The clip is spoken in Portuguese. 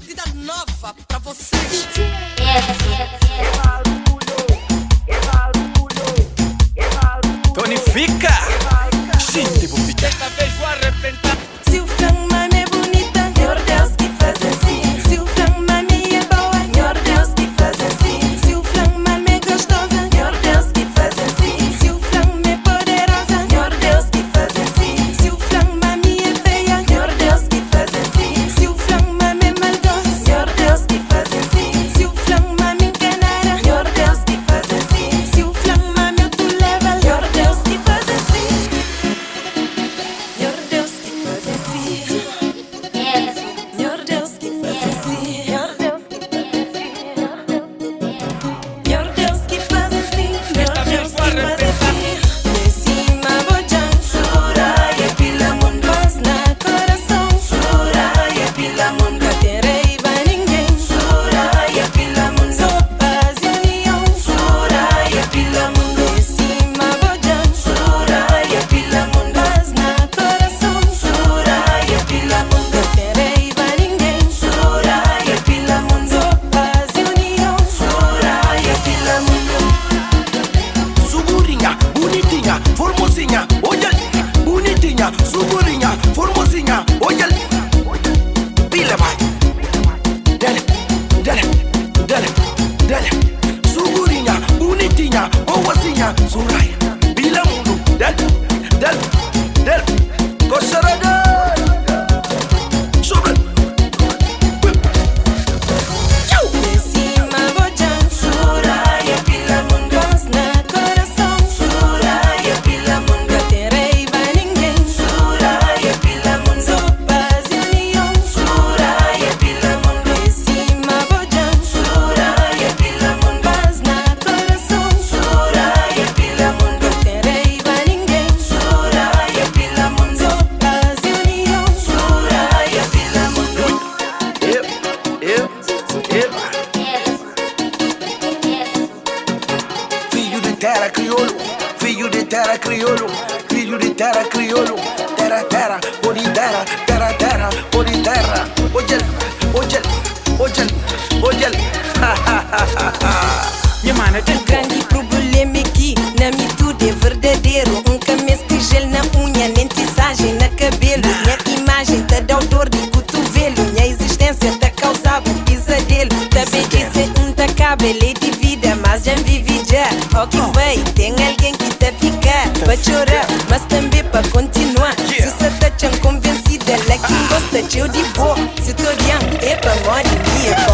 vida nova pra vocês. Tonifica! Gente, vou ficar. Desta vez vou arrebentar. Se o flan mami é bonita, meu Deus que faz assim. Se o flan mami é boa, meu Deus que faz assim. Se o flan mami é gostosa, meu Deus que faz assim. Se o flan é poderosa, meu Deus que faz assim. Se o flan mami é feia, meu Deus que faz assim. Se o flan mami é maldosa, meu Deus que faz assim. Se o flan mami enganara, meu Deus que faz assim. Se o flan mami é outro level, meu Deus que faz assim. Meu Deus que faz assim. Meu Deus que faz assim. Meu Deus que faz assim. Meu Deus que faz assim. De cima bojan, Soraya pila mundo, mas na coração, Soraya pila mundo, terei ba ninguém, Soraya pila mundo, só paz e união, Soraya pila mundo. De cima bojan, Soraya pila mundo, mas na coração, Soraya pila mundo, terei ba ninguém, Soraya pila mundo, só paz e união, Soraya pila mundo. Sugurinha, bonitinha, formosinha, olha. Bonitinha, sugurinha, formosinha, olha. Pila vai. Dale, dale, dale, dale. Sugurinha, bonitinha, boazinha, Soraya. Pila mundo, dale, dale, dale. Coçarada. Sobre. De cima bojan, Soraya pila mundo, mas na coração, Soraya pila mundo, terei ba ninguém, Soraya pila mundo, só paz e união, Soraya pila mundo. De cima bojan, Soraya pila mundo, mas na coração, Soraya pila mundo, terei ba ninguém, Soraya pila mundo, só paz e união, Soraya pila mundo. Filho de terra crioulo, filho de terra crioulo, filho de terra crioulo, terra, terra, polidera, terra, terra, polidera. Oye, oye, oye, oye. Minha mana, O grande problema é que na mim tudo é verdadeiro. Camisa gel na unha, nem tissagem na cabelo. Minha imagem tá dá o dor de cotovelo. Minha existência tá causava um pesadelo. Também disse tá cabelo de vida, mas já vivi já. Ok, bem, tem alguém que tá ficar pra chorar, mas também pra continuar. Se você tá tão convencida, ela que gosta de eu de boa. Se tô young, é pra morrer, é bom.